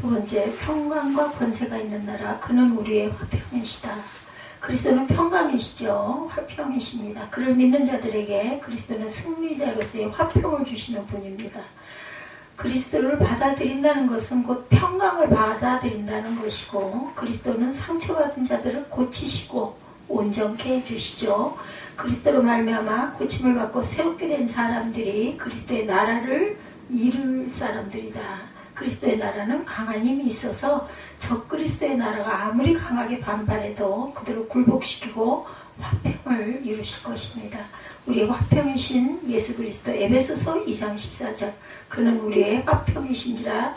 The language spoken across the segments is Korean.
두 번째, 평강과 권세가 있는 나라, 그는 우리의 화평이시다. 그리스도는 평강이시죠. 화평이십니다. 그를 믿는 자들에게 그리스도는 승리자로서의 화평을 주시는 분입니다. 그리스도를 받아들인다는 것은 곧 평강을 받아들인다는 것이고, 그리스도는 상처받은 자들을 고치시고 온전케 해주시죠. 그리스도로 말미암아 고침을 받고 새롭게 된 사람들이 그리스도의 나라를 이룰 사람들이다. 그리스도의 나라는 강한 힘이 있어서 적그리스도의 나라가 아무리 강하게 반발해도 그들을 굴복시키고 화평을 이루실 것입니다. 우리의 화평이신 예수 그리스도, 에베소서 2장 14절, 그는 우리의 화평이신지라.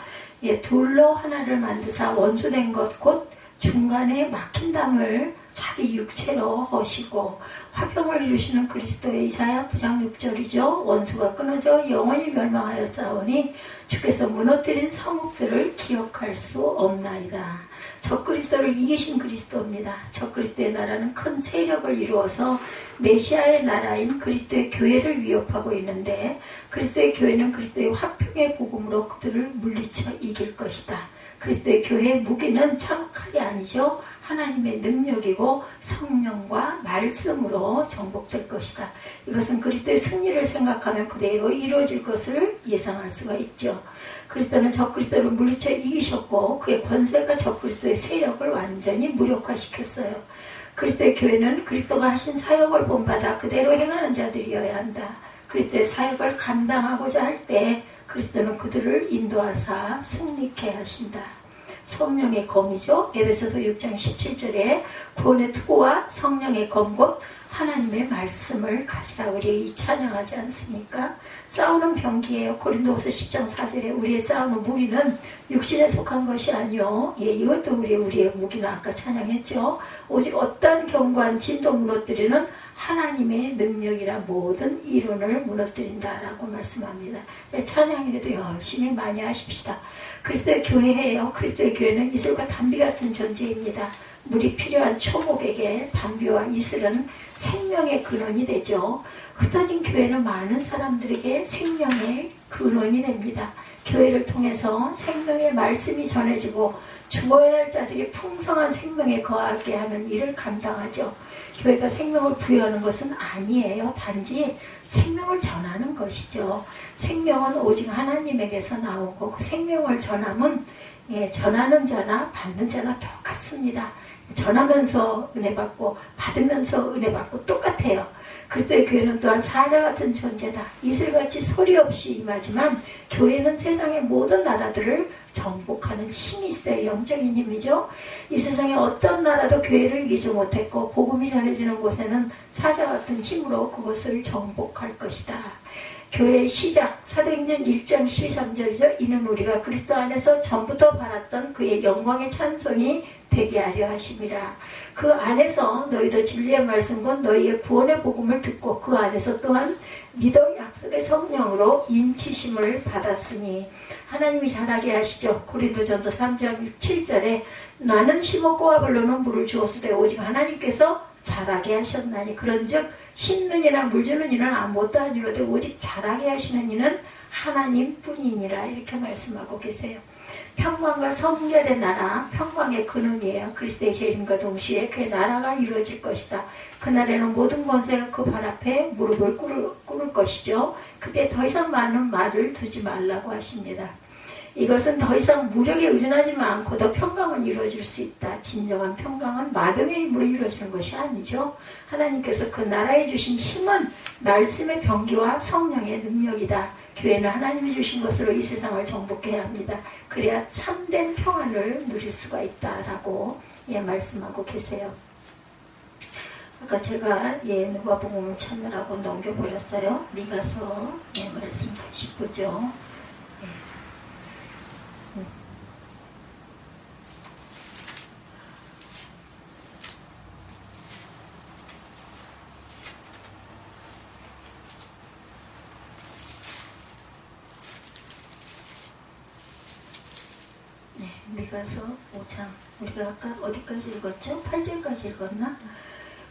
둘로 하나를 만드사 원수된 것 곧 중간에 막힌 담을 자기 육체로 허시고. 화평을 이루시는 그리스도의 이사야 9장 6절이죠. 원수가 끊어져 영원히 멸망하였사오니 주께서 무너뜨린 성읍들을 기억할 수 없나이다. 적그리스도를 이기신 그리스도입니다. 적그리스도의 나라는 큰 세력을 이루어서 메시아의 나라인 그리스도의 교회를 위협하고 있는데, 그리스도의 교회는 그리스도의 화평의 복음으로 그들을 물리쳐 이길 것이다. 그리스도의 교회의 무기는 참 칼이 아니죠. 하나님의 능력이고 성령과 말씀으로 정복될 것이다. 이것은 그리스도의 승리를 생각하면 그대로 이루어질 것을 예상할 수가 있죠. 그리스도는 적그리스도를 물리쳐 이기셨고 그의 권세가 적그리스도의 세력을 완전히 무력화시켰어요. 그리스도의 교회는 그리스도가 하신 사역을 본받아 그대로 행하는 자들이어야 한다. 그리스도의 사역을 감당하고자 할 때 그리스도는 그들을 인도하사 승리케 하신다. 성령의 검이죠. 에베소서 6장 17절에 구원의 투구와 성령의 검 곧 하나님의 말씀을 가지라 우리 찬양하지 않습니까? 싸우는 병기예요. 고린도후서 10장 4절에 우리의 싸우는 무기는 육신에 속한 것이 아니요. 이것도 우리의 무기는 아까 찬양했죠. 오직 어떠한 견고한 진도 무너뜨리는 하나님의 능력이라 모든 이론을 무너뜨린다라고 말씀합니다. 찬양이라도 열심히 많이 하십시다. 그리스도의 교회예요. 그리스도의 교회는 이슬과 담비 같은 존재입니다. 물이 필요한 초목에게 담비와 이슬은 생명의 근원이 되죠. 흩어진 교회는 많은 사람들에게 생명의 근원이 됩니다. 교회를 통해서 생명의 말씀이 전해지고 죽어야 할 자들이 풍성한 생명에 거하게 하는 일을 감당하죠. 교회가 생명을 부여하는 것은 아니에요. 단지 생명을 전하는 것이죠. 생명은 오직 하나님에게서 나오고 그 생명을 전함은 전하는 자나 받는 자나 똑같습니다. 전하면서 은혜 받고 받으면서 은혜 받고 똑같아요. 그리스도의 교회는 또한 사자 같은 존재다. 이슬같이 소리 없이 임하지만 교회는 세상의 모든 나라들을 정복하는 힘이 있어요. 영적인 힘이죠. 이 세상에 어떤 나라도 교회를 이기지 못했고 복음이 전해지는 곳에는 사자 같은 힘으로 그것을 정복할 것이다. 교회의 시작, 사도행전 1장 12~13절이죠. 이는 우리가 그리스도 안에서 전부터 바랐던 그의 영광의 찬송이 되게 하려 하심이라. 그 안에서 너희도 진리의 말씀과 너희의 구원의 복음을 듣고 그 안에서 또한 믿음 약속의 성령으로 인치심을 받았으니 하나님이 잘하게 하시죠. 고린도전서 3장 7절에 나는 심었고 아볼로는 물을 주었으되 오직 하나님께서 자라게 하셨나니 그런즉 심는 이나 물 주는 이는 아무것도 아니로되 오직 자라게 하시는 이는 하나님뿐이니라. 이렇게 말씀하고 계세요. 평강과 성결의 나라, 평강의 근원이에요. 그리스도의 재림과 동시에 그의 나라가 이루어질 것이다. 그날에는 모든 권세가 그 발 앞에 무릎을 꿇을 것이죠. 그때 더 이상 많은 말을 두지 말라고 하십니다. 이것은 더 이상 무력에 의존하지 않고 더 평강은 이루어질 수 있다. 진정한 평강은 마병의 힘으로 이루어지는 것이 아니죠. 하나님께서 그 나라에 주신 힘은 말씀의 병기와 성령의 능력이다. 교회는 하나님이 주신 것으로 이 세상을 정복해야 합니다. 그래야 참된 평안을 누릴 수가 있다라고 말씀하고 계세요. 아까 제가 누가복음을 찾느라고 넘겨버렸어요. 미가서 말씀 다시 보죠. 미가서 5장 우리가 아까 어디까지 읽었죠? 8절까지 읽었나?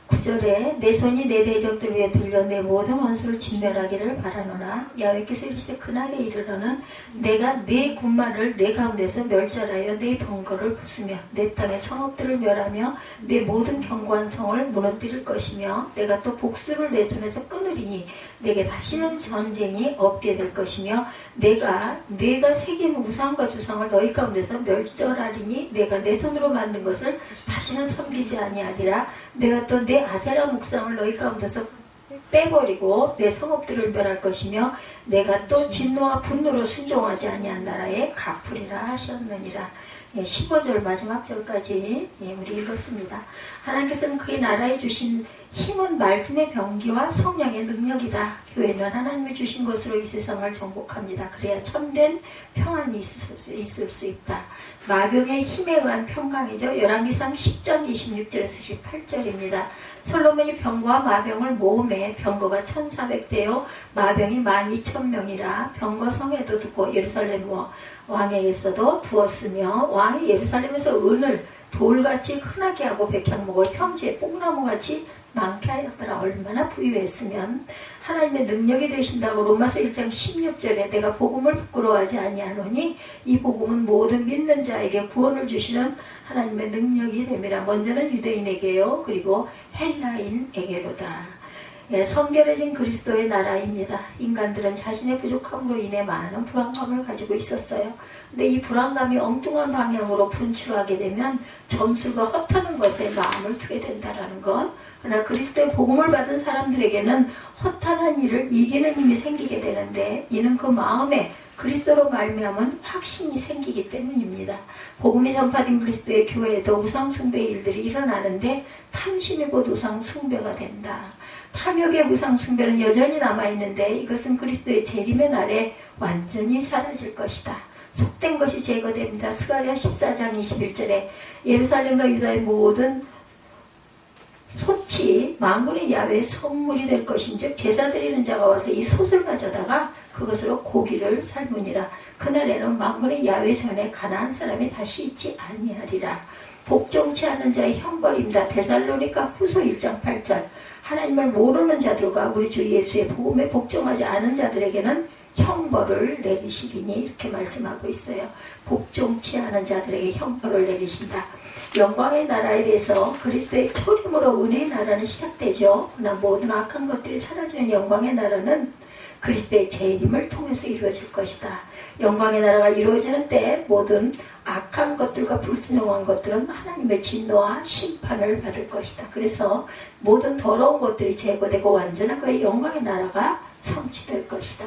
9절 9절에 내 손이 내 대적들 위에 들려 내 모든 원수를 진멸하기를 바라노라. 여호와께서 이르시되 그날에 이르러는 내가 네 군마를 내 가운데서 멸절하여 네 병거를 부수며 내 땅의 성읍들을 멸하며 내 모든 견고한 성을 무너뜨릴 것이며 내가 또 복수를 내 손에서 끊으리니 내게 다시는 전쟁이 없게 될 것이며 내가 새긴 우상과 주상을 너희 가운데서 멸절하리니 내가 내 손으로 만든 것을 다시는 섬기지 아니하리라. 내가 또 내 아세라 목상을 너희 가운데서 빼버리고 내 성읍들을 멸할 것이며 내가 또 진노와 분노로 순종하지 아니한 나라에 갚으리라 하셨느니라. 15절 마지막 절까지 우리 읽었습니다. 하나님께서는 그의 나라에 주신 힘은 말씀의 병기와 성령의 능력이다. 교회는 하나님이 주신 것으로 이 세상을 정복합니다. 그래야 참된 평안이 있을 수 있다. 마병의 힘에 의한 평강이죠. 열왕기상 10장 26절에서 18절입니다. 솔로몬이 병거와 마병을 모음해 병거가 1400대요 마병이 12,000명이라 병거 성에도 두고 예루살렘 왕에게서도 두었으며 왕이 예루살렘에서 은을 돌같이 흔하게 하고 백향목을 평지에 뽕나무같이 많게 하였더라. 얼마나 부유했으면 하나님의 능력이 되신다고 로마서 1장 16절에 내가 복음을 부끄러워하지 아니하노니 이 복음은 모든 믿는 자에게 구원을 주시는 하나님의 능력이 됨이라. 먼저는 유대인에게요 그리고 헬라인에게로다. 성결해진 그리스도의 나라입니다. 인간들은 자신의 부족함으로 인해 많은 불안감을 가지고 있었어요. 근데 이 불안감이 엉뚱한 방향으로 분출하게 되면 점수가 헛하는 것에 마음을 두게 된다는 것. 그러나 그리스도의 복음을 받은 사람들에게는 허탄한 일을 이기는 힘이 생기게 되는데 이는 그 마음에 그리스도로 말미암은 확신이 생기기 때문입니다. 복음이 전파된 그리스도의 교회에도 우상숭배의 일들이 일어나는데 탐심이 곧 우상숭배가 된다. 탐욕의 우상숭배는 여전히 남아있는데 이것은 그리스도의 재림의 날에 완전히 사라질 것이다. 속된 것이 제거됩니다. 스가랴 14장 21절에 예루살렘과 유다의 모든 솥이 만군의 야훼의 성물이 될 것인즉 제사 드리는 자가 와서 이 솥을 가져다가 그것으로 고기를 삶으니라. 그날에는 만군의 야훼 전에 가나안 사람이 다시 있지 아니하리라. 복종치 않은 자의 형벌입니다. 데살로니가 후서 1장 8절 하나님을 모르는 자들과 우리 주 예수의 복음에 복종하지 않은 자들에게는 형벌을 내리시리니 이렇게 말씀하고 있어요. 복종치 않은 자들에게 형벌을 내리신다. 영광의 나라에 대해서 그리스도의 초림으로 은혜의 나라는 시작되죠. 그러나 모든 악한 것들이 사라지는 영광의 나라는 그리스도의 재림을 통해서 이루어질 것이다. 영광의 나라가 이루어지는 때 모든 악한 것들과 불순종한 것들은 하나님의 진노와 심판을 받을 것이다. 그래서 모든 더러운 것들이 제거되고 완전한 그의 영광의 나라가 성취될 것이다.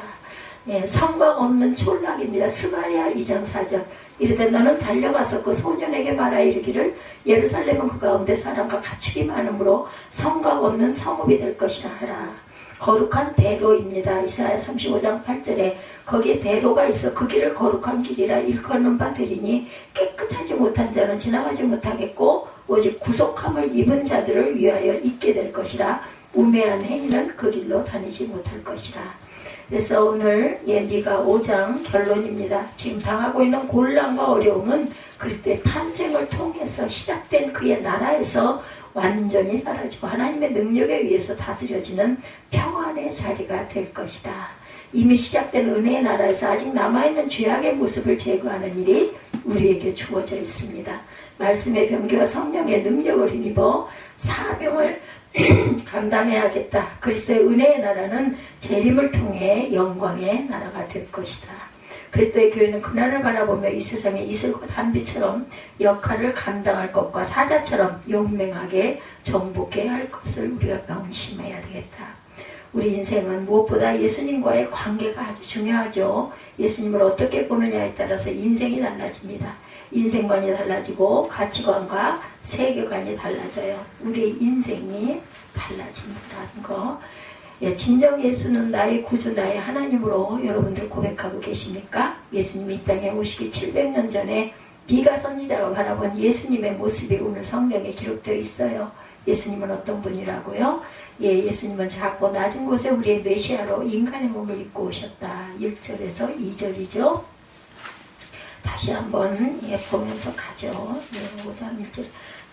성곽 없는 촌락입니다. 스가랴 2장 4절 이르되 너는 달려가서 그 소년에게 말하 이르기를 예루살렘은 그 가운데 사람과 가축이 많으므로 성곽 없는 성읍이 될 것이라 하라. 거룩한 대로입니다. 이사야 35장 8절에 거기에 대로가 있어 그 길을 거룩한 길이라 일컫는 바 되리니 깨끗하지 못한 자는 지나가지 못하겠고 오직 구속함을 입은 자들을 위하여 있게 될 것이라. 우매한 행위는 그 길로 다니지 못할 것이라. 그래서 오늘 미가 5장 결론입니다. 지금 당하고 있는 곤란과 어려움은 그리스도의 탄생을 통해서 시작된 그의 나라에서 완전히 사라지고 하나님의 능력에 의해서 다스려지는 평안의 자리가 될 것이다. 이미 시작된 은혜의 나라에서 아직 남아있는 죄악의 모습을 제거하는 일이 우리에게 주어져 있습니다. 말씀의 병기와 성령의 능력을 힘입어 사명을 감당해야겠다. 그리스도의 은혜의 나라는 재림을 통해 영광의 나라가 될 것이다. 그리스도의 교회는 그날을 바라보며 이 세상에 이슬과 단비처럼 역할을 감당할 것과 사자처럼 용맹하게 정복해야 할 것을 우리가 명심해야 되겠다. 우리 인생은 무엇보다 예수님과의 관계가 아주 중요하죠. 예수님을 어떻게 보느냐에 따라서 인생이 달라집니다. 인생관이 달라지고 가치관과 세계관이 달라져요. 우리의 인생이 달라진다는 거. 진정 예수는 나의 구주 나의 하나님으로 여러분들 고백하고 계십니까? 예수님이 이 땅에 오시기 700년 전에 미가 선지자가 바라본 예수님의 모습이 오늘 성경에 기록되어 있어요. 예수님은 어떤 분이라고요? 예수님은 작고 낮은 곳에 우리의 메시아로 인간의 몸을 입고 오셨다. 1절에서 2절이죠. 다시 한번 보면서 가죠. 5장 1절.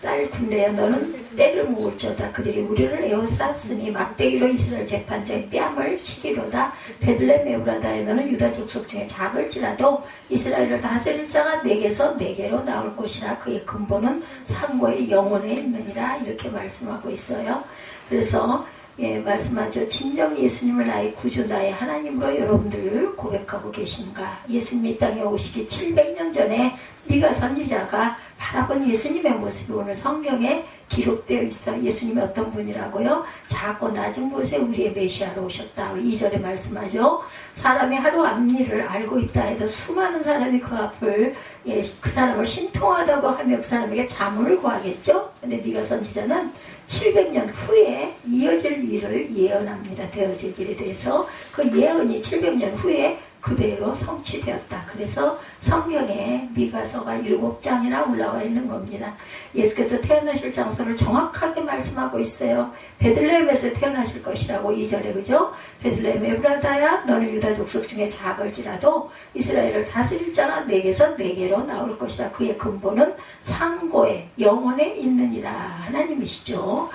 딸 군대야 너는 때를 모을지어다. 그들이 우리를 에워쌌으니 막대기로 이스라엘 재판장의 뺨을 치리로다. 베들레헴 에브라다에 너는 유다 족속 중에 작을지라도 이스라엘을 다스릴 자가 내게서 내게로 나올 것이라. 그의 근본은 상고의 영혼에 있느니라. 이렇게 말씀하고 있어요. 그래서 말씀하죠. 진정 예수님을 나의 구주 나의 하나님으로 여러분들 고백하고 계신가. 예수님이 땅에 오시기 700년 전에 미가 선지자가 바라본 예수님의 모습이 오늘 성경에 기록되어 있어. 예수님이 어떤 분이라고요? 작고 낮은 곳에 우리의 메시아로 오셨다. 2절에 말씀하죠. 사람이 하루 앞일을 알고 있다 해도 수많은 사람이 그 사람을 신통하다고 하며 그 사람에게 자문을 구하겠죠. 근데 미가 선지자는 700년 후에 이어질 일을 예언합니다. 되어질 일에 대해서 그 예언이 700년 후에 그대로 성취되었다. 그래서 성경에 미가서가 7장이나 올라와 있는 겁니다. 예수께서 태어나실 장소를 정확하게 말씀하고 있어요. 베들레헴에서 태어나실 것이라고 2절에 그죠? 베들레헴 에브라다야 너는 유다 족속 중에 작을지라도 이스라엘을 다스릴 자가 내게서 내게로 나올 것이라. 그의 근본은 상고에 영혼에 있느니라. 하나님이시죠.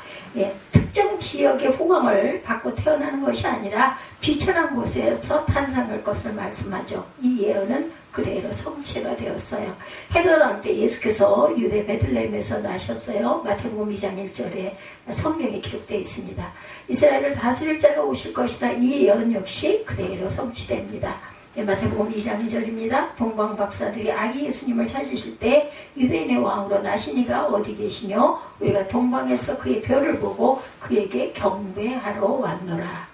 특정 지역의 호감을 받고 태어나는 것이 아니라 비천한 곳에서 탄생할 것을 말씀하죠. 이 예언은 그대로 성취가 되었어요. 헤롯 때 예수께서 유대 베들레헴에서 나셨어요. 마태복음 2장 1절에 성경에 기록되어 있습니다. 이스라엘을 다스릴 자가 오실 것이다. 이 예언 역시 그대로 성취됩니다. 마태복음 2장 2절입니다. 동방 박사들이 아기 예수님을 찾으실 때 유대인의 왕으로 나시니가 어디 계시며 우리가 동방에서 그의 별을 보고 그에게 경배하러 왔노라.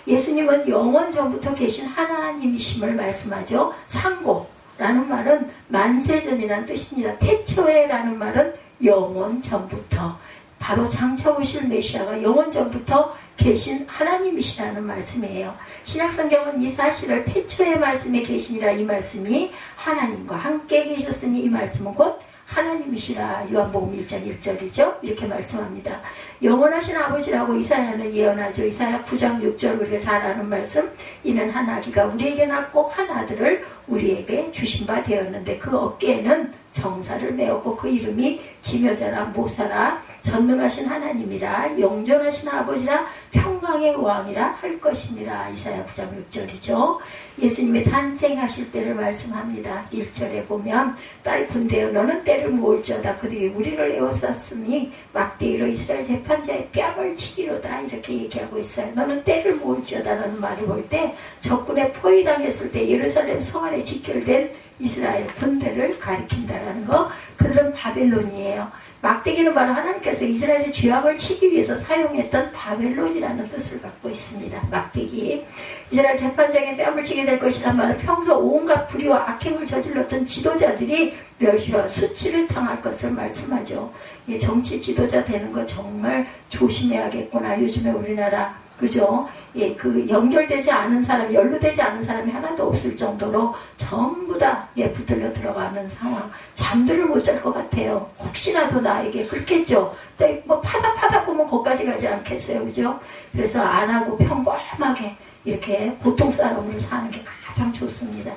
예수님은 영원 전부터 계신 하나님이심을 말씀하죠. 상고라는 말은 만세전이라는 뜻입니다. 태초에라는 말은 영원 전부터, 바로 장차 오실 메시아가 영원 전부터 계신 하나님이시라는 말씀이에요. 신약성경은 이 사실을 태초의 말씀에 계시니라, 이 말씀이 하나님과 함께 계셨으니 이 말씀은 곧 하나님이시라. 요한복음 1장 1절이죠. 이렇게 말씀합니다. 영원하신 아버지라고 이사야는 예언하죠. 이사야 9장 6절 우리가 잘 아는 말씀. 이는 한 아기가 우리에게 낳고 한 아들을 우리에게 주신 바 되었는데 그 어깨에는 정사를 메었고 그 이름이 기묘자라 모사라 전능하신 하나님이라 영존하신 아버지라 평강의 왕이라 할 것이니라. 이사야 9장 6절이죠. 예수님이 탄생하실 때를 말씀합니다. 1절에 보면 딸 군대여 너는 때를 모을지어다. 그들이 우리를 에워쌌으니 막대기로 이스라엘 재판자의 뺨을 치리로다. 이렇게 얘기하고 있어요. 너는 때를 모을지어다 라는 말을 볼 때 적군에 포위당했을 때 예루살렘 성 안에 직결된 이스라엘 군대를 가리킨다라는 거. 그들은 바벨론이에요. 막대기는 바로 하나님께서 이스라엘의 죄악을 치기 위해서 사용했던 바벨론이라는 뜻을 갖고 있습니다. 막대기. 이스라엘 재판장의 뺨을 치게 될 것이란 말은 평소 온갖 불의와 악행을 저질렀던 지도자들이 멸시와 수치를 당할 것을 말씀하죠. 정치 지도자 되는 거 정말 조심해야겠구나. 요즘에 우리나라 그죠? 그 연결되지 않은 사람, 연루되지 않은 사람이 하나도 없을 정도로 전부 다 붙들려 들어가는 상황. 잠들을 못 잘 것 같아요. 혹시라도 나에게 그렇겠죠. 뭐 파다 보면 거기까지 가지 않겠어요, 그죠? 그래서 안 하고 평범하게 이렇게 고통스러움을 사는 게 가장 좋습니다.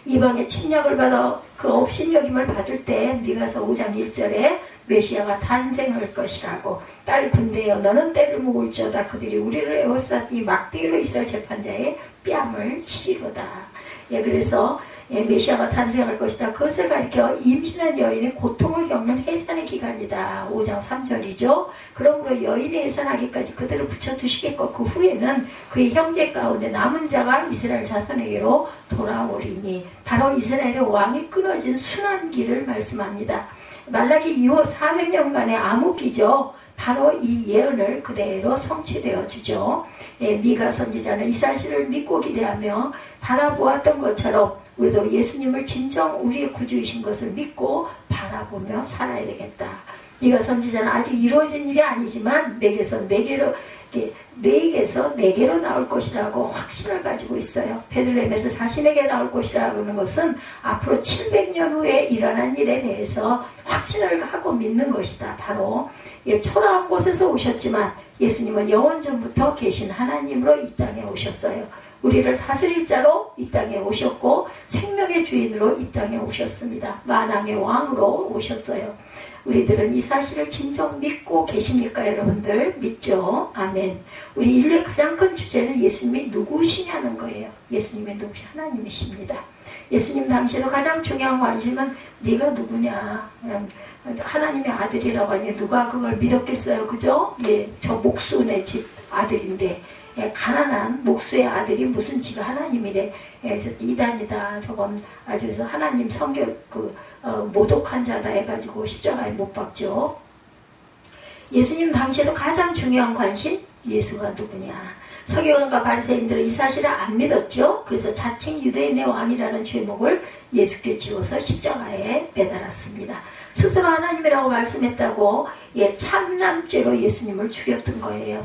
이방의 침략을 받아 그 업신여김을 받을 때 미가서 5장 1절에 메시아가 탄생할 것이라고. 딸 군대여 너는 때를 모을지어다. 그들이 우리를 에워쌌으니 막대기로 이스라엘 재판자의 뺨을 치리로다. 그래서 메시아가 탄생할 것이다. 그것을 가리켜 임신한 여인의 고통을 겪는 해산의 기간이다. 5장 3절이죠. 그러므로 여인이 해산하기까지 그들을 붙여두시겠고 그 후에는 그의 형제 가운데 남은 자가 이스라엘 자손에게로 돌아오리니. 바로 이스라엘의 왕이 끊어진 순환기를 말씀합니다. 말라기 이후 400년간의 암흑기죠. 바로 이 예언을 그대로 성취되어 주죠. 미가 선지자는 이 사실을 믿고 기대하며 바라보았던 것처럼 우리도 예수님을 진정 우리의 구주이신 것을 믿고 바라보며 살아야 되겠다. 미가 선지자는 아직 이루어진 일이 아니지만 내게서 내게로 나올 것이라고 확신을 가지고 있어요. 베들레헴에서 자신에게 나올 것이라고 하는 것은 앞으로 700년 후에 일어난 일에 대해서 확신을 하고 믿는 것이다. 바로 초라한 곳에서 오셨지만 예수님은 영원 전부터 계신 하나님으로 이 땅에 오셨어요. 우리를 다스릴 자로 이 땅에 오셨고 생명 생명의 주인으로 이 땅에 오셨습니다. 만왕의 왕으로 오셨어요. 우리들은 이 사실을 진정 믿고 계십니까, 여러분들? 믿죠? 아멘. 우리 인류의 가장 큰 주제는 예수님이 누구시냐는 거예요. 예수님의 누구시 하나님이십니다. 예수님 당시에도 가장 중요한 관심은 네가 누구냐. 하나님의 아들이라고 하니 누가 그걸 믿었겠어요, 그죠? 예, 저 목수네 집 아들인데, 예, 가난한 목수의 아들이 무슨 지가 하나님이래. 예, 이단이다. 저건 아주 하나님 성격 모독한 자다 해가지고 십자가에 못 박죠. 예수님 당시에도 가장 중요한 관심, 예수가 누구냐. 서기관과 바리새인들은 이 사실을 안 믿었죠. 그래서 자칭 유대인의 왕이라는 죄목을 예수께 지워서 십자가에 매달았습니다. 스스로 하나님이라고 말씀했다고 참남죄로 예수님을 죽였던 거예요.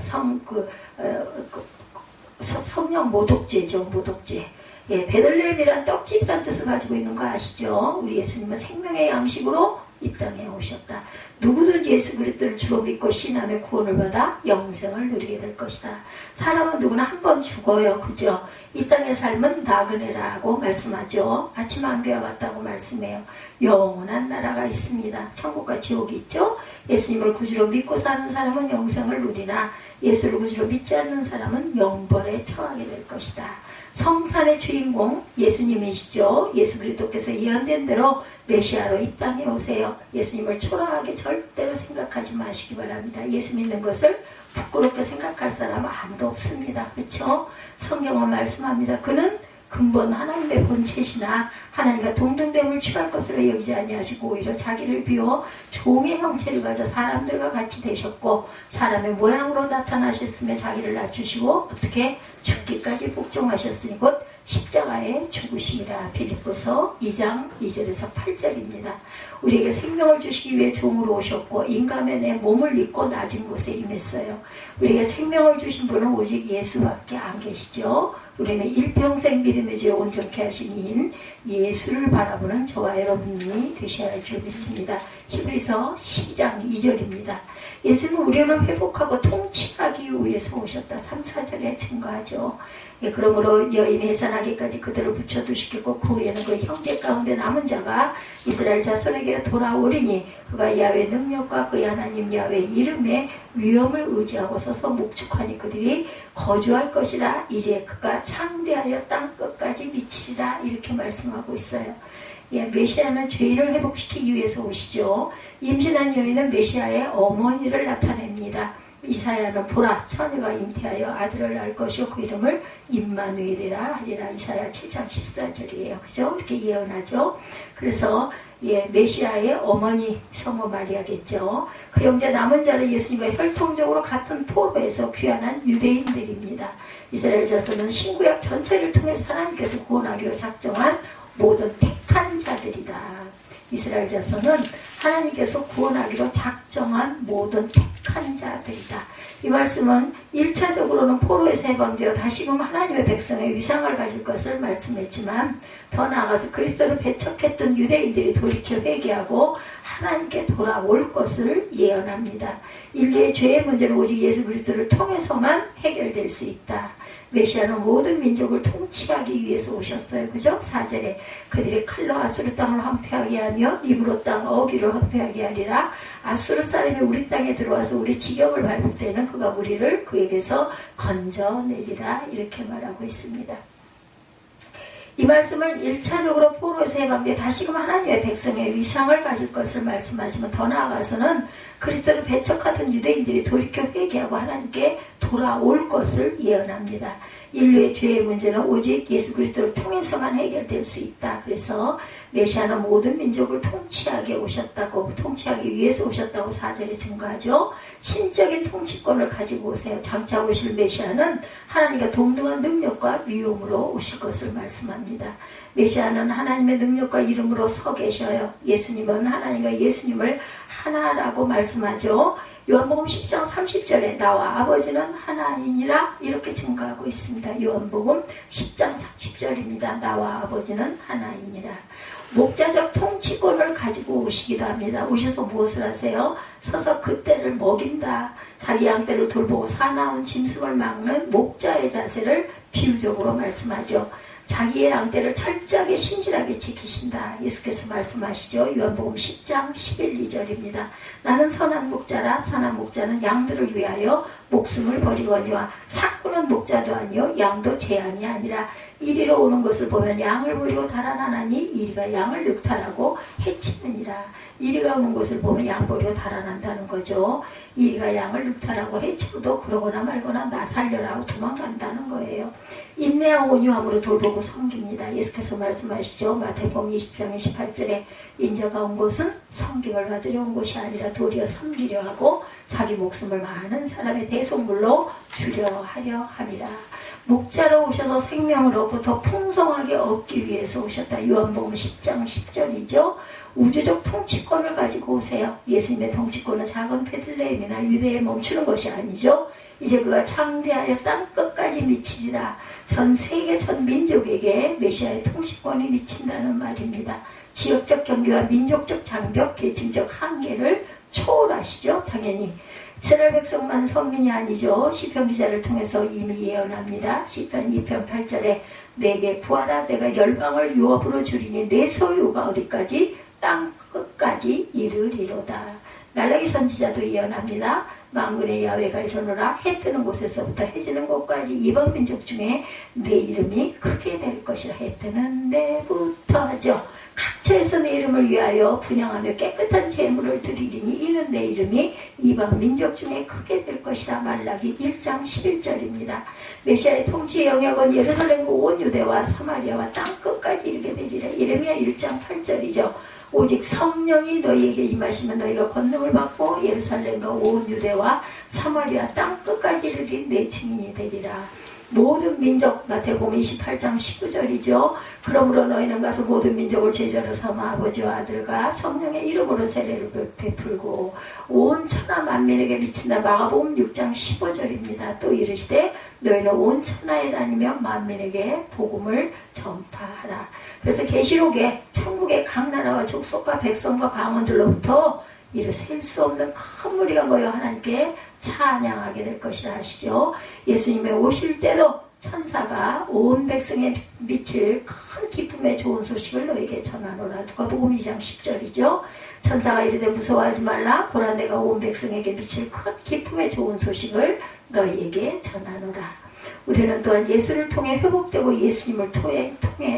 성령 모독죄죠. 모독죄. 베들레헴이란 떡집이란 뜻을 가지고 있는 거 아시죠? 우리 예수님은 생명의 양식으로 이 땅에 오셨다. 누구든지 예수 그리스도를 주로 믿고 신함에 구원을 받아 영생을 누리게 될 것이다. 사람은 누구나 한 번 죽어요. 그죠? 이 땅의 삶은 나그네라고 말씀하죠. 아침 안개와 같다고 말씀해요. 영원한 나라가 있습니다. 천국과 지옥이 있죠? 예수님을 구주로 믿고 사는 사람은 영생을 누리나 예수를 구주로 믿지 않는 사람은 영벌에 처하게 될 것이다. 성탄의 주인공 예수님이시죠. 예수 그리스도께서 예언된 대로 메시아로 이 땅에 오세요. 예수님을 초라하게 절대로 생각하지 마시기 바랍니다. 예수 믿는 것을 부끄럽게 생각할 사람은 아무도 없습니다. 그렇죠? 성경은 말씀합니다. 그는 근본 하나님의 본체시나 하나님과 동등됨을 취할 것으로 여기지 아니하시고 오히려 자기를 비워 종의 형체를 가져 사람들과 같이 되셨고 사람의 모양으로 나타나셨으며 자기를 낮추시고 어떻게 죽기까지 복종하셨으니 곧 십자가에 죽으심이라. 빌립보서 2장 2절에서 8절입니다. 우리에게 생명을 주시기 위해 종으로 오셨고 인간의 내 몸을 입고 낮은 곳에 임했어요. 우리에게 생명을 주신 분은 오직 예수밖에 안 계시죠. 우리는 일평생 믿음의 죄 온전케 하신 이인 예수를 바라보는 저와 여러분이 되셔야 할 줄 믿습니다. 히브리서 12장 2절입니다. 예수는 우리를 회복하고 통치하기 위해서 오셨다. 3, 4절에 증거하죠. 그러므로 여인이 해산하기까지 그들을 붙여두시겠고 그 후에는 그 형제 가운데 남은 자가 이스라엘 자손에게 돌아오리니 그가 야훼 능력과 그의 하나님 야훼 이름의 위엄을 의지하고 서서 목축하니 그들이 거주할 것이라. 이제 그가 창대하여 땅 끝까지 미치리라. 이렇게 말씀하고 있어요. 메시아는 죄인을 회복시키기 위해서 오시죠. 임신한 여인은 메시아의 어머니를 나타냅니다. 이사야는 보라 처녀가 잉태하여 아들을 낳을 것이요 그 이름을 임마누엘이라 하리라. 이사야 7장 14절이에요. 그죠? 이렇게 예언하죠. 그래서 메시아의 어머니 성모 마리아겠죠. 그 형제 남은 자를 예수님과 혈통적으로 같은 포로에서 귀환한 유대인들입니다. 이스라엘 자손은 신구약 전체를 통해서 하나님께서 구원하기로 작정한 모든 택한 자들이다. 이스라엘 자손은 하나님께서 구원하기로 작정한 모든 택한 자들이다. 이 말씀은 1차적으로는 포로에서 해방되어 다시금 하나님의 백성의 위상을 가질 것을 말씀했지만 더 나아가서 그리스도를 배척했던 유대인들이 돌이켜 회개하고 하나님께 돌아올 것을 예언합니다. 인류의 죄의 문제는 오직 예수 그리스도를 통해서만 해결될 수 있다. 메시아는 모든 민족을 통치하기 위해서 오셨어요. 그죠? 4절에 그들이 칼로 아수르 땅을 황폐하게 하며 입으로 땅 어귀를 황폐하게 하리라. 아수르 사람이 우리 땅에 들어와서 우리 지경을 밟을 때는 그가 우리를 그에게서 건져내리라. 이렇게 말하고 있습니다. 이 말씀을 1차적으로 포로에서 해방돼 다시금 하나님의 백성의 위상을 가질 것을 말씀하시면 더 나아가서는 그리스도를 배척하던 유대인들이 돌이켜 회개하고 하나님께 돌아올 것을 예언합니다. 인류의 죄의 문제는 오직 예수 그리스도를 통해서만 해결될 수 있다. 그래서 메시아는 모든 민족을 통치하게 오셨다고, 통치하기 위해서 오셨다고 4절에 증거하죠. 신적인 통치권을 가지고 오세요. 장차 오실 메시아는 하나님과 동등한 능력과 위엄으로 오실 것을 말씀합니다. 메시아는 하나님의 능력과 이름으로 서 계셔요. 예수님은 하나님과 예수님을 하나라고 말씀하죠. 요한복음 10장 30절에 나와 아버지는 하나이니라 이렇게 증거하고 있습니다. 요한복음 10장 30절입니다. 나와 아버지는 하나이니라. 목자적 통치권을 가지고 오시기도 합니다. 오셔서 무엇을 하세요? 서서 그 떼를 먹인다. 자기 양떼를 돌보고 사나운 짐승을 막는 목자의 자세를 비유적으로 말씀하죠. 자기의 양떼를 철저하게 신실하게 지키신다. 예수께서 말씀하시죠. 요한복음 10장 11, 2절입니다. 나는 선한 목자라. 선한 목자는 양들을 위하여 목숨을 버리거니와 삭구는 목자도 아니요 양도 재앙이 아니라 이리로 오는 것을 보면 양을 버리고 달아나나니 이리가 양을 늑탈하고 해치느니라. 이리가 오는 것을 보면 양 버리고 달아난다는 거죠. 이리가 양을 늑탈하고 해치고도 그러거나 말거나 나 살려라 하고 도망간다는 거예요. 인내하고 온유함으로 돌보고 섬깁니다. 예수께서 말씀하시죠. 마태복음 20장 28절에 인자가 온 것은 섬김을 받으려 온 것이 아니라 도리어 섬기려 하고 자기 목숨을 많은 사람의 대속물로 주려 하려 함이라. 목자로 오셔서 생명을 얻고 더 풍성하게 얻기 위해서 오셨다. 요한복음 10장 10절이죠. 우주적 통치권을 가지고 오세요. 예수님의 통치권은 작은 베들레헴이나 유대에 멈추는 것이 아니죠. 이제 그가 창대하여 땅끝까지 미치리라. 전 세계 전 민족에게 메시아의 통치권이 미친다는 말입니다. 지역적 경계와 민족적 장벽, 계층적 한계를 초월하시죠. 당연히 이스라엘 백성만 선민이 아니죠. 시편 기자를 통해서 이미 예언합니다. 시편 2편 8절에 내게 구하라. 내가 열방을 유업으로 주리니 내 소유가 어디까지? 땅 끝까지 이르리로다. 말라기 선지자도 예언합니다. 만군의 야훼가 이르노라. 해 뜨는 곳에서부터 해 지는 곳까지 이방 민족 중에 내 이름이 크게 될 것이라. 해 뜨는 데부터 하죠. 각처에서 내 이름을 위하여 분향하며 깨끗한 제물을 드리리니 이는 내 이름이 이방 민족 중에 크게 될 것이라. 말라기 1장 11절입니다. 메시아의 통치의 영역은 예루살렘과 온 유대와 사마리아와 땅끝까지 이르게 되리라. 예레미야 1장 8절이죠. 오직 성령이 너희에게 임하시면 너희가 권능을 받고 예루살렘과 온 유대와 사마리아 땅끝까지 이르리 내 증인이 되리라. 모든 민족, 마태복음 28장 19절이죠. 그러므로 너희는 가서 모든 민족을 제자로 삼아 아버지와 아들과 성령의 이름으로 세례를 베풀고 온 천하 만민에게 미친다. 마가복음 6장 15절입니다. 또 이르시되 너희는 온 천하에 다니며 만민에게 복음을 전파하라. 그래서 계시록에 천국의 각 나라와 족속과 백성과 방언들로부터 이를 셀 수 없는 큰 무리가 모여 하나님께 찬양하게 될 것이라 하시죠. 예수님의 오실 때도 천사가 온 백성에 미칠 큰 기쁨의 좋은 소식을 너에게 전하노라. 누가복음 2장 10절이죠. 천사가 이르되 무서워하지 말라. 보라 내가 온 백성에게 미칠 큰 기쁨의 좋은 소식을 너희에게 전하노라. 우리는 또한 예수를 통해 회복되고 예수님을 통해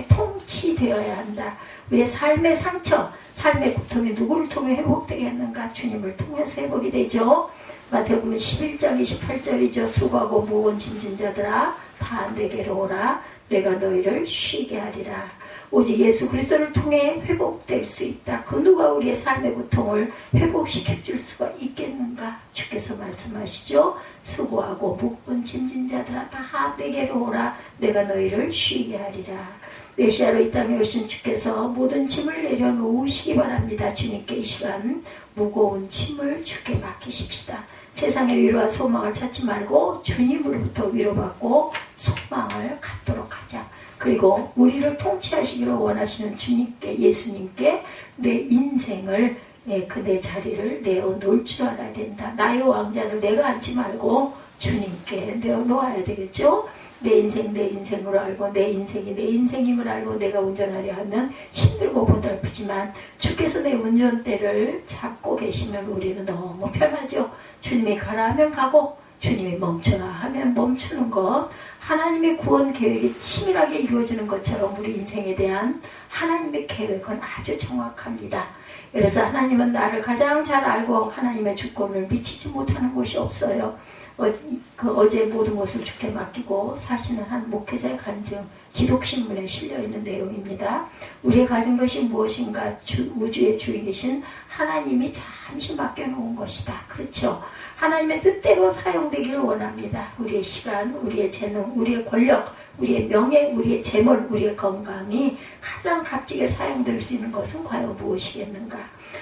통치되어야 한다. 우리의 삶의 상처, 삶의 고통이 누구를 통해 회복되게 했는가? 주님을 통해서 회복이 되죠. 마태복음 11장 28절이죠. 수고하고 무거운 짐진 자들아 다 내게로 오라. 내가 너희를 쉬게 하리라. 오직 예수 그리스도를 통해 회복될 수 있다. 그 누가 우리의 삶의 고통을 회복시켜줄 수가 있겠는가? 주께서 말씀하시죠. 수고하고 무거운 짐진 자들아 다 내게로 오라. 내가 너희를 쉬게 하리라. 메시아로 이 땅에 오신 주께서 모든 짐을 내려놓으시기 바랍니다. 주님께 이 시간 무거운 짐을 주께 맡기십시다. 세상의 위로와 소망을 찾지 말고 주님으로부터 위로받고 소망을 갖도록 하자. 그리고 우리를 통치하시기를 원하시는 주님께, 예수님께 내 인생을, 내 자리를 내어놓을 줄 알아야 된다. 나의 왕자를 내가 앉지 말고 주님께 내어놓아야 되겠죠. 내 인생 내 인생으로 알고 내 인생이 내 인생임을 알고 내가 운전하려 하면 힘들고 고달프지만 주께서 내 운전대를 잡고 계시면 우리는 너무 편하죠. 주님이 가라 하면 가고 주님이 멈추라 하면 멈추는 것, 하나님의 구원 계획이 치밀하게 이루어지는 것처럼 우리 인생에 대한 하나님의 계획은 아주 정확합니다. 그래서 하나님은 나를 가장 잘 알고 하나님의 주권을 미치지 못하는 곳이 없어요. 어제 모든 것을 주께 맡기고 사시는 한 목회자의 간증, 기독신문에 실려있는 내용입니다. 우리의 가진 것이 무엇인가? 우주의 주인이신 하나님이 잠시 맡겨놓은 것이다. 그렇죠? 하나님의 뜻대로 사용되기를 원합니다. 우리의 시간, 우리의 재능, 우리의 권력, 우리의 명예, 우리의 재물, 우리의 건강이 가장 값지게 사용될 수 있는 것은 과연 무엇이겠는가?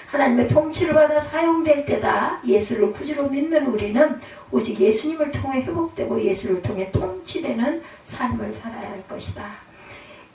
하나님의 통치를 받아 사용될 때다. 예수를 구주로 믿는 우리는 오직 예수님을 통해 회복되고 예수를 통해 통치되는 삶을 살아야 할 것이다.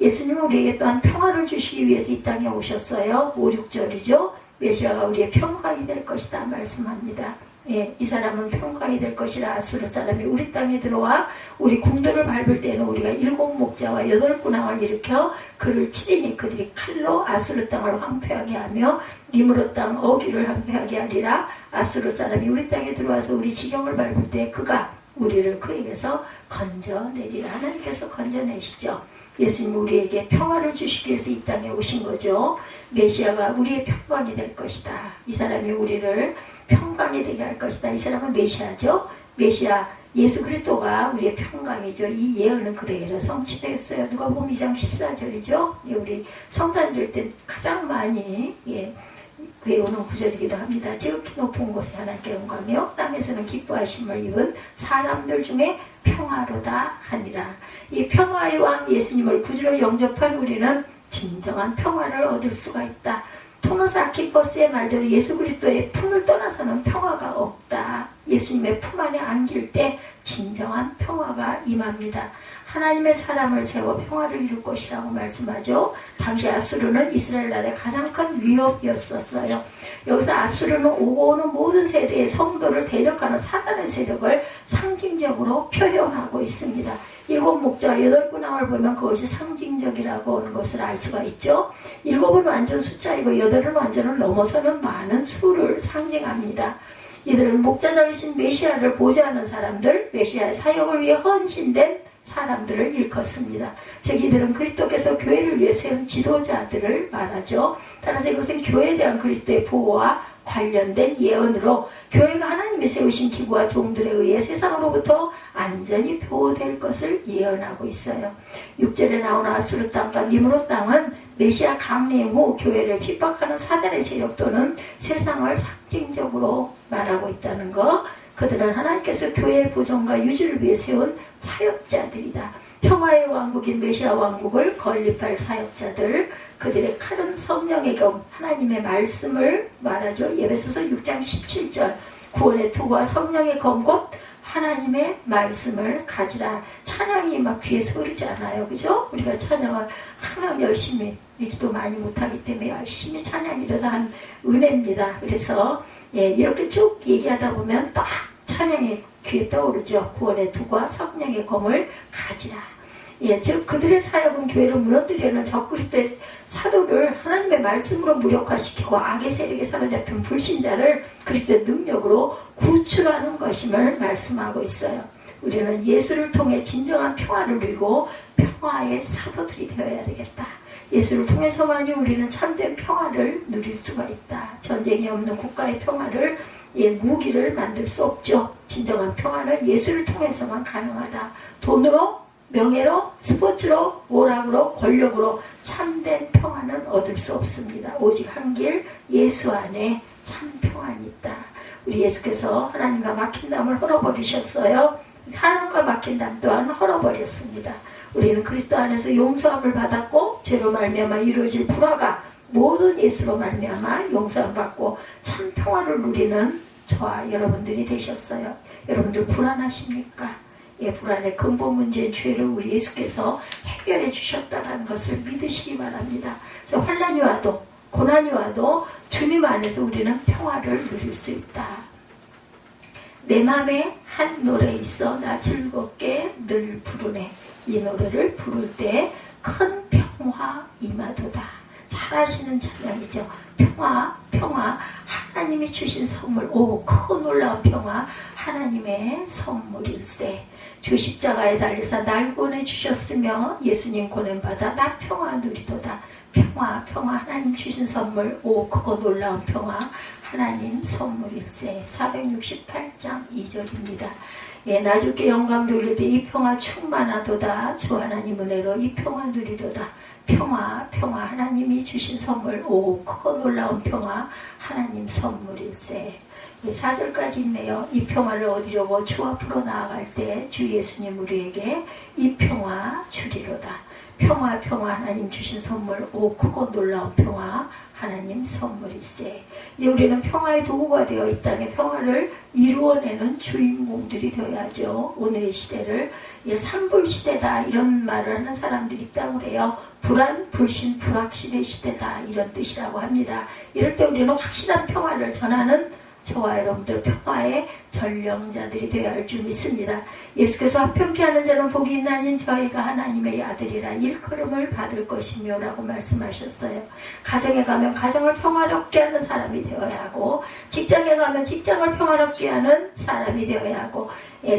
예수님은 우리에게 또한 평화를 주시기 위해서 이 땅에 오셨어요. 5, 6절이죠. 메시아가 우리의 평강이 될 것이다 말씀합니다. 예, 이 사람은 평강이 될 것이라. 아수르 사람이 우리 땅에 들어와 우리 궁들을 밟을 때는 우리가 7 목자와 8 군왕을 일으켜 그를 치리니 그들이 칼로 아수르 땅을 황폐하게 하며 니므롯 땅 어귀를 황폐하게 하리라. 아수르 사람이 우리 땅에 들어와서 우리 지경을 밟을 때 그가 우리를 그에게서 건져내리라. 하나님께서 건져내시죠. 예수님 우리에게 평화를 주시기 위해서 이 땅에 오신 거죠. 메시아가 우리의 평강이 될 것이다. 이 사람이 우리를 평강이 되게 할 것이다. 이 사람은 메시아죠. 메시아 예수 그리스도가 우리의 평강이죠. 이 예언은 그대로 성취됐어요. 누가복음 2장 14절이죠. 예, 우리 성탄 질 때 가장 많이 외우는 구절이기도 합니다. 지극히 높은 곳에 하나님께 영광이요 땅에서는 기뻐하심을 입은 사람들 중에 평화로다 하니라. 이 평화의 왕 예수님을 구주로 영접한 우리는 진정한 평화를 얻을 수가 있다. 토마스 아퀴퍼스의 말대로 예수 그리스도의 품을 떠나서는 평화가 없다. 예수님의 품 안에 안길 때 진정한 평화가 임합니다. 하나님의 사람을 세워 평화를 이룰 것이라고 말씀하죠. 당시 아수르는 이스라엘 나라의 가장 큰 위협이었었어요. 여기서 아수르는 오고 오는 모든 세대의 성도를 대적하는 사단의 세력을 상징적으로 표현하고 있습니다. 7 목자와 8 군왕을 보면 그것이 상징적이라고 하는 것을 알 수가 있죠. 7은 완전 숫자이고 8은 완전을 넘어서는 많은 수를 상징합니다. 이들은 목자적이신 메시아를 보좌하는 사람들, 메시아의 사역을 위해 헌신된 사람들을 일컫습니다. 즉 이들은 그리스도께서 교회를 위해 세운 지도자들을 말하죠. 따라서 이것은 교회에 대한 그리스도의 보호와 관련된 예언으로 교회가 하나님이 세우신 기구와 종들에 의해 세상으로부터 안전히 보호될 것을 예언하고 있어요. 6절에 나오는 아수르 땅과 니므롯 땅은 메시아 강림 후 교회를 핍박하는 사단의 세력 또는 세상을 상징적으로 말하고 있다는 것. 그들은 하나님께서 교회의 보존과 유지를 위해 세운 사역자들이다. 평화의 왕국인 메시아 왕국을 건립할 사역자들, 그들의 칼은 성령의 검, 하나님의 말씀을 말하죠. 에베소서 6장 17절 구원의 투구와 성령의 검 곧 하나님의 말씀을 가지라. 찬양이 막 귀에서 흐르지 않아요. 그죠? 우리가 찬양을 항상 열심히, 기도 많이 못하기 때문에 열심히 찬양이려다 한 은혜입니다. 그래서 이렇게 쭉 얘기하다 보면 딱 찬양이 귀에 떠오르죠. 구원의 투구와 성령의 검을 가지라. 즉 그들의 사역은 교회를 무너뜨리려는 적그리스도의 사도를 하나님의 말씀으로 무력화시키고 악의 세력에 사로잡힌 불신자를 그리스도의 능력으로 구출하는 것임을 말씀하고 있어요. 우리는 예수를 통해 진정한 평화를 누리고 평화의 사도들이 되어야 되겠다. 예수를 통해서만이 우리는 참된 평화를 누릴 수가 있다. 전쟁이 없는 국가의 평화를 무기를 만들 수 없죠. 진정한 평화는 예수를 통해서만 가능하다. 돈으로, 명예로, 스포츠로, 오락으로, 권력으로 참된 평화는 얻을 수 없습니다. 오직 한 길 예수 안에 참 평안이 있다. 우리 예수께서 하나님과 막힌 담을 헐어버리셨어요. 사람과 막힌 담 또한 헐어버렸습니다. 우리는 그리스도 안에서 용서함을 받았고 죄로 말미암아 이루어질 불화가 모든 예수로 말미암아 용서함 받고 참 평화를 누리는 저와 여러분들이 되셨어요. 여러분들 불안하십니까? 불안의 근본 문제인 죄를 우리 예수께서 해결해 주셨다는 것을 믿으시기 바랍니다. 그래서 환난이 와도 고난이 와도 주님 안에서 우리는 평화를 누릴 수 있다. 내 마음에 한 노래 있어 나 즐겁게 늘 부르네. 이 노래를 부를 때 큰 평화 임하도다. 잘 아시는 찬양이죠. 평화, 평화, 하나님이 주신 선물, 큰 놀라운 평화, 하나님의 선물일세. 주 십자가에 달리사 날 구원해 주셨으며 예수님 고난받아 나 평화 누리도다. 평화, 평화, 하나님 주신 선물, 크고 놀라운 평화, 하나님 선물일세. 468장 2절입니다. 나 주께 영광 돌리되 이 평화 충만하도다. 주 하나님 은혜로 이 평화 누리도다. 평화, 평화, 하나님이 주신 선물, 크고 놀라운 평화, 하나님 선물일세. 4절까지 있네요. 이 평화를 얻으려고 주 앞으로 나아갈 때 주 예수님 우리에게 이 평화 주리로다. 평화, 평화, 하나님 주신 선물, 크고 놀라운 평화, 하나님 선물일세. 이제 우리는 평화의 도구가 되어 이 땅에 평화를 이루어내는 주인공들이 되어야죠. 오늘의 시대를 산불시대다 이런 말을 하는 사람들이 있다고 그래요. 불안, 불신, 불확실의 시대다 이런 뜻이라고 합니다. 이럴 때 우리는 확실한 평화를 전하는 저와 여러분들 평화의 전령자들이 되어야 할 줄 믿습니다. 예수께서 화평케 하는 자는 복이 있나니 저희가 하나님의 아들이라 일컬음을 받을 것이며 라고 말씀하셨어요. 가정에 가면 가정을 평화롭게 하는 사람이 되어야 하고, 직장에 가면 직장을 평화롭게 하는 사람이 되어야 하고,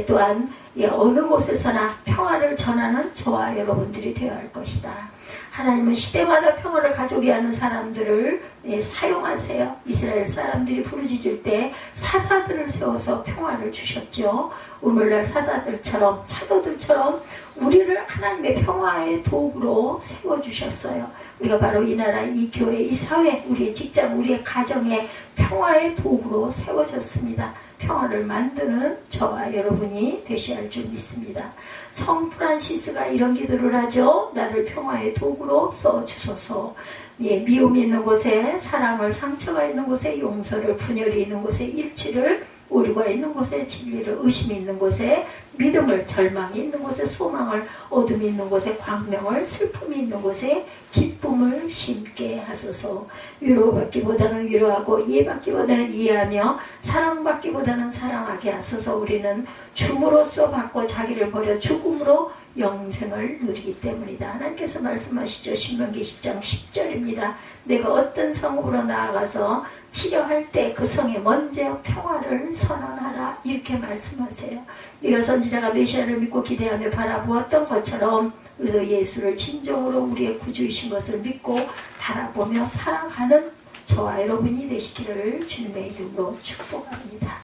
또한 어느 곳에서나 평화를 전하는 저와 여러분들이 되어야 할 것이다. 하나님은 시대마다 평화를 가져오게 하는 사람들을 사용하세요. 이스라엘 사람들이 부르짖을 때 사사들을 세워서 평화를 주셨죠. 오늘날 사사들처럼, 사도들처럼 우리를 하나님의 평화의 도구로 세워주셨어요. 우리가 바로 이 나라, 이 교회, 이 사회, 우리의 직장, 우리의 가정에 평화의 도구로 세워졌습니다. 평화를 만드는 저와 여러분이 되셔야 할 줄 믿습니다. 성 프란시스가 이런 기도를 하죠. 나를 평화의 도구로 써주소서. 미움이 있는 곳에 사랑을, 상처가 있는 곳에 용서를, 분열이 있는 곳에 일치를, 오류가 있는 곳에 진리를, 의심이 있는 곳에 믿음을, 절망이 있는 곳에 소망을, 어둠이 있는 곳에 광명을, 슬픔이 있는 곳에 기쁨을 심게 하소서. 위로받기보다는 위로하고, 이해받기보다는 이해하며, 사랑받기보다는 사랑하게 하소서. 우리는 줌으로써 받고 자기를 버려 죽음으로 영생을 누리기 때문이다. 하나님께서 말씀하시죠. 신명기 10장 10절입니다. 내가 어떤 성읍으로 나아가서 치료할 때 그 성에 먼저 평화를 선언하라. 이렇게 말씀하세요. 네가 선지자가 메시아를 믿고 기대하며 바라보았던 것처럼 우리도 예수를 진정으로 우리의 구주이신 것을 믿고 바라보며 살아가는 저와 여러분이 되시기를 주님의 이름으로 축복합니다.